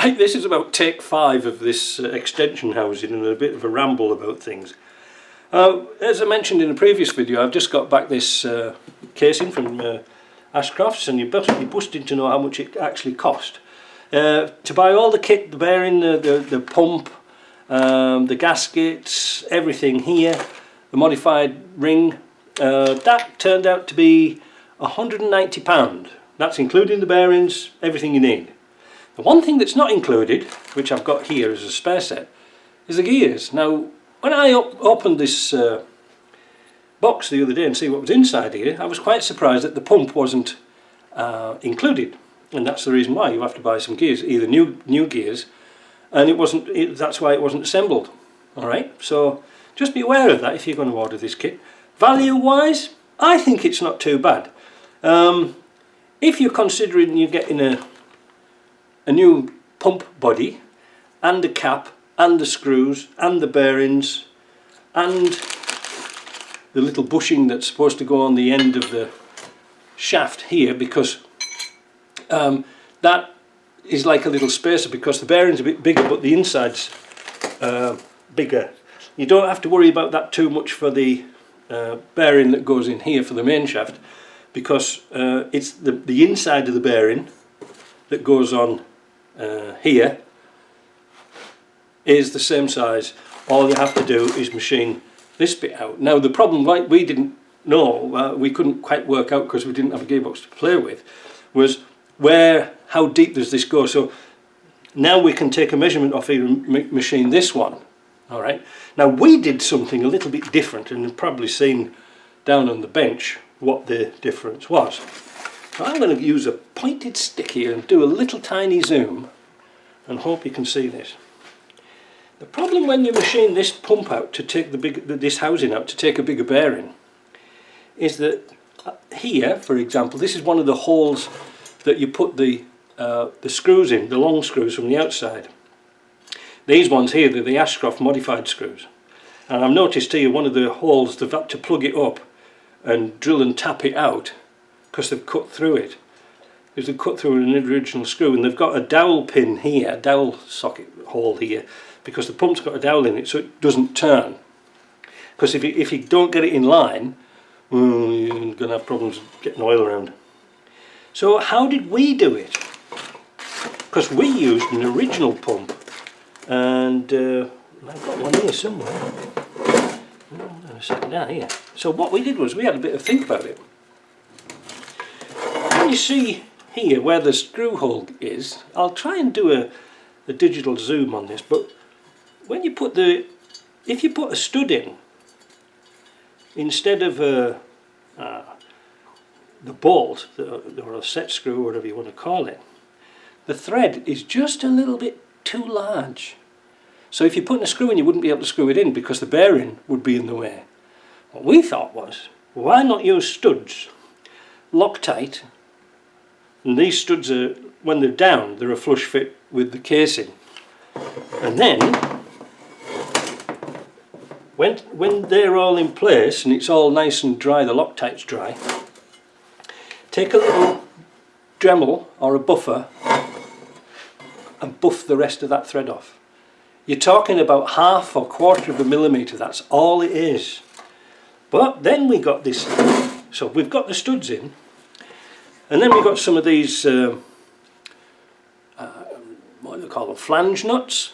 Right, this is about take 5 of this extension housing and a bit of a ramble about things. As I mentioned in a previous video, I've just got back this casing from Ashcrofts, and you're busting to know how much it actually cost. To buy all the kit, the bearing, the pump, the gaskets, everything here, the modified ring, that turned out to be £190. That's including the bearings, everything you need. The one thing that's not included, which I've got here as a spare set, is the gears. Now, when I opened this box the other day and see what was inside here, I was quite surprised that the pump wasn't included, and that's the reason why you have to buy some gears, either new gears, and that's why it wasn't assembled. All right, so just be aware of that if you're going to order this kit. Value-wise, I think it's not too bad. If you're considering you're getting a new pump body and a cap and the screws and the bearings and the little bushing that's supposed to go on the end of the shaft here, because that is like a little spacer, because the bearing's a bit bigger but the inside's bigger. You don't have to worry about that too much for the bearing that goes in here for the main shaft, because it's the inside of the bearing that goes on here is the same size. All you have to do is machine this bit out. Now the problem, like we didn't know, we couldn't quite work out because we didn't have a gearbox to play with, was how deep does this go. So now we can take a measurement off here and machine this one. All right. Now we did something a little bit different, and you've probably seen down on the bench what the difference was. So I'm going to use a pointed stick here and do a little tiny zoom and hope you can see this. The problem when you machine this pump out to take this housing out to take a bigger bearing is that here, for example, this is one of the holes that you put the screws in, the long screws from the outside. These ones here, they're the Ashcroft modified screws. And I've noticed here one of the holes, they've had to plug it up and drill and tap it out because they've cut through it. Because they've cut through an original screw, and they've got a dowel pin here, a dowel socket hole here, because the pump's got a dowel in it so it doesn't turn. Because if you don't get it in line, well, you're going to have problems getting oil around. So how did we do it? Because we used an original pump, and I've got one here somewhere. Down here. So what we did was we had a bit of think about it. When you see here where the screw hole is, I'll try and do a digital zoom on this, but when you put if you put a stud in instead of the bolt or a set screw, whatever you want to call it, the thread is just a little bit too large. So if you're putting a screw in, you wouldn't be able to screw it in because the bearing would be in the way. What we thought was, why not use studs, Loctite, and these studs are, when they're down, they're a flush fit with the casing. And then, when they're all in place and it's all nice and dry, the Loctite's dry, take a little Dremel or a buffer and buff the rest of that thread off. You're talking about 1/2 or 1/4 millimetre, that's all it is. But then we got this, so we've got the studs in, and then we've got some of these, what do they call them, flange nuts.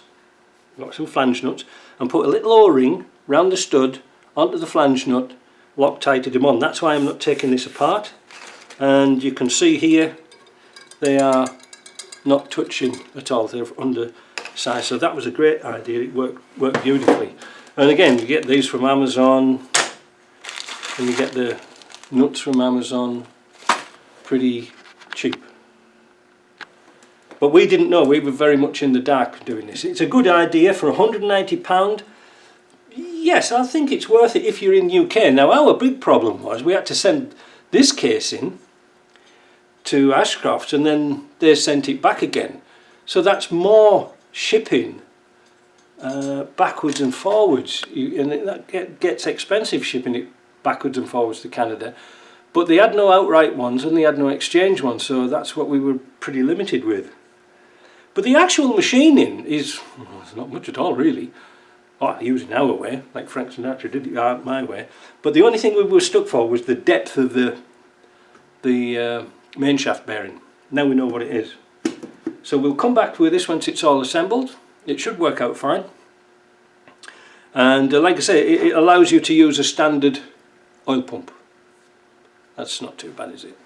We've got some flange nuts, and put a little O-ring round the stud onto the flange nut, Loctited them on. That's why I'm not taking this apart. And you can see here, they are not touching at all, they're undersized. So that was a great idea, it worked beautifully. And again, you get these from Amazon, and you get the nuts from Amazon pretty cheap. But we didn't know, we were very much in the dark doing this. It's a good idea for £190. Yes, I think it's worth it if you're in UK. Now our big problem was we had to send this casing to Ashcroft and then they sent it back again. So that's more shipping backwards and forwards, and that gets expensive shipping it backwards and forwards to Canada. But they had no outright ones and they had no exchange ones, so that's what we were pretty limited with. But the actual machining is it's not much at all really. Oh, using our way, like Frank Sinatra did it my way. But the only thing we were stuck for was the depth of the main shaft bearing. Now we know what it is. So we'll come back with this once it's all assembled. It should work out fine. And like I say, it allows you to use a standard oil pump. That's not too bad, is it?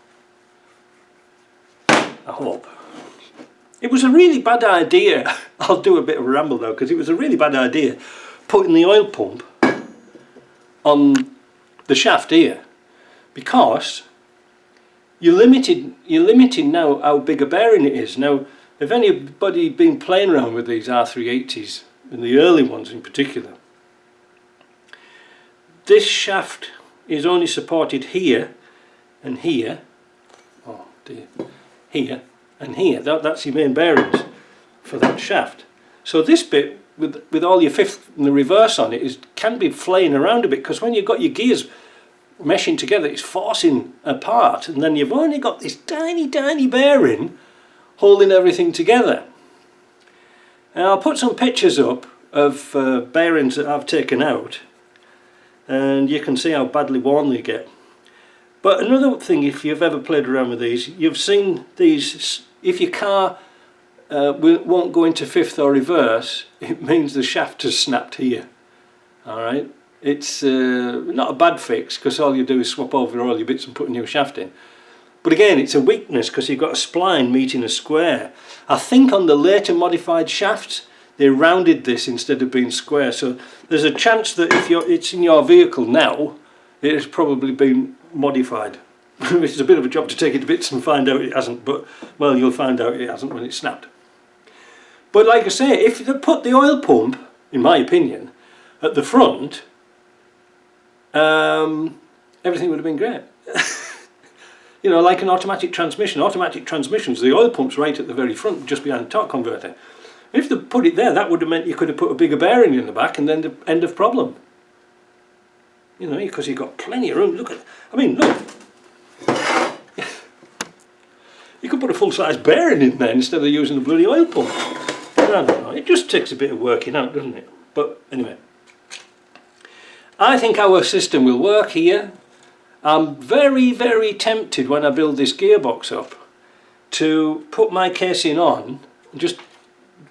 I hope. It was a really bad idea. I'll do a bit of a ramble now, because it was a really bad idea putting the oil pump on the shaft here, because you're limiting now how big a bearing it is. Now, if anybody been playing around with these R380s, and the early ones in particular, this shaft is only supported here and here. Oh dear. Here and here. That's your main bearings for that shaft. So this bit, with all your fifth and the reverse on it, can be flaying around a bit, because when you've got your gears meshing together, it's forcing apart, and then you've only got this tiny bearing holding everything together. And I'll put some pictures up of bearings that I've taken out, and you can see how badly worn they get. But another thing, if you've ever played around with these, you've seen these, if your car won't go into fifth or reverse, it means the shaft has snapped here. Alright, it's not a bad fix, because all you do is swap over all your bits and put a new shaft in. But again, it's a weakness, because you've got a spline meeting a square. I think on the later modified shafts, they rounded this instead of being square. So there's a chance that if it's in your vehicle now, it has probably been modified. It's a bit of a job to take it to bits and find out it hasn't, but well, you'll find out it hasn't when it's snapped. But like I say, if they put the oil pump, in my opinion, at the front, everything would have been great. You know, like an automatic transmission. Automatic transmissions, the oil pump's right at the very front, just behind the torque converter. If they put it there, that would have meant you could have put a bigger bearing in the back, and then the end of problem. You know, because you've got plenty of room. Look at, I mean, look. You could put a full-size bearing in there instead of using a bloody oil pump. I don't know, it just takes a bit of working out, doesn't it? But anyway, I think our system will work here. I'm very tempted when I build this gearbox up to put my casing on and just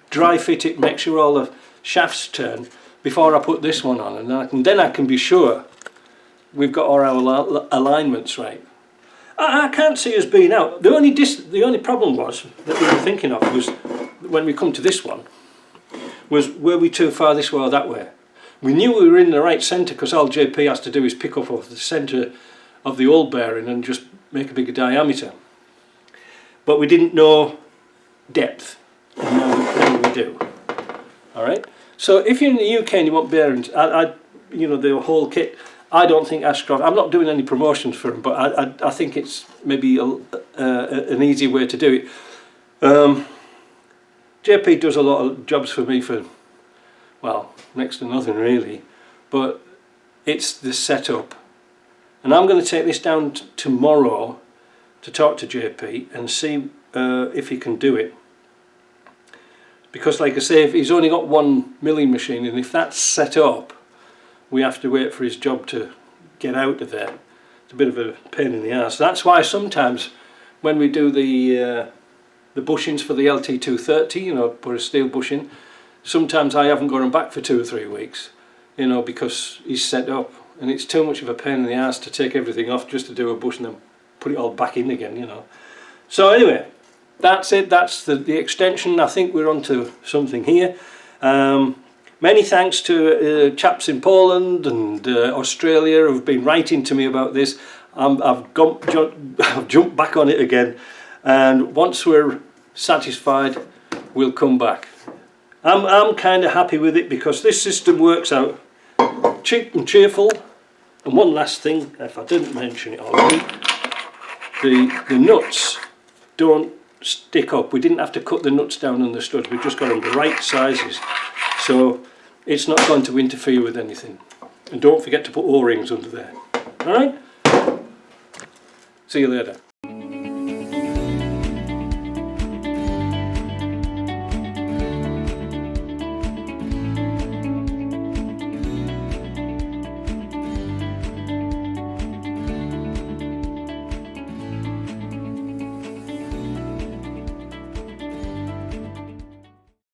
dry fit it, make sure all the shafts turn before I put this one on, and then I can be sure we've got all our alignments right. I can't see us being out. The only problem was that we were thinking of was when we come to this one, was were we too far this way or that way? We knew we were in the right centre, because all JP has to do is pick up off the centre of the old bearing and just make a bigger diameter. But we didn't know depth, and now we do. Alright? So if you're in the UK and you want bearings, you know, the whole kit, I don't think Ashcroft, I'm not doing any promotions for them, but I think it's maybe an easy way to do it. JP does a lot of jobs for me for, well, next to nothing really, but it's the setup. And I'm going to take this down tomorrow to talk to JP and see if he can do it. Because like I say, if he's only got one milling machine, and if that's set up, we have to wait for his job to get out of there. It's a bit of a pain in the ass. That's why sometimes when we do the bushings for the LT230, you know, put a steel bushing, sometimes I haven't got him back for 2 or 3 weeks, you know, because he's set up, and it's too much of a pain in the ass to take everything off just to do a bush and then put it all back in again, you know. So anyway, that's it. That's the extension. I think we're on to something here. Many thanks to chaps in Poland and Australia who've been writing to me about this. I've jumped back on it again, and once we're satisfied, we'll come back. I'm kind of happy with it, because this system works out cheap and cheerful. And one last thing, if I didn't mention it already, the nuts don't stick up. We didn't have to cut the nuts down on the studs, we've just got them the right sizes, so it's not going to interfere with anything. And don't forget to put O-rings under there. Alright? See you later.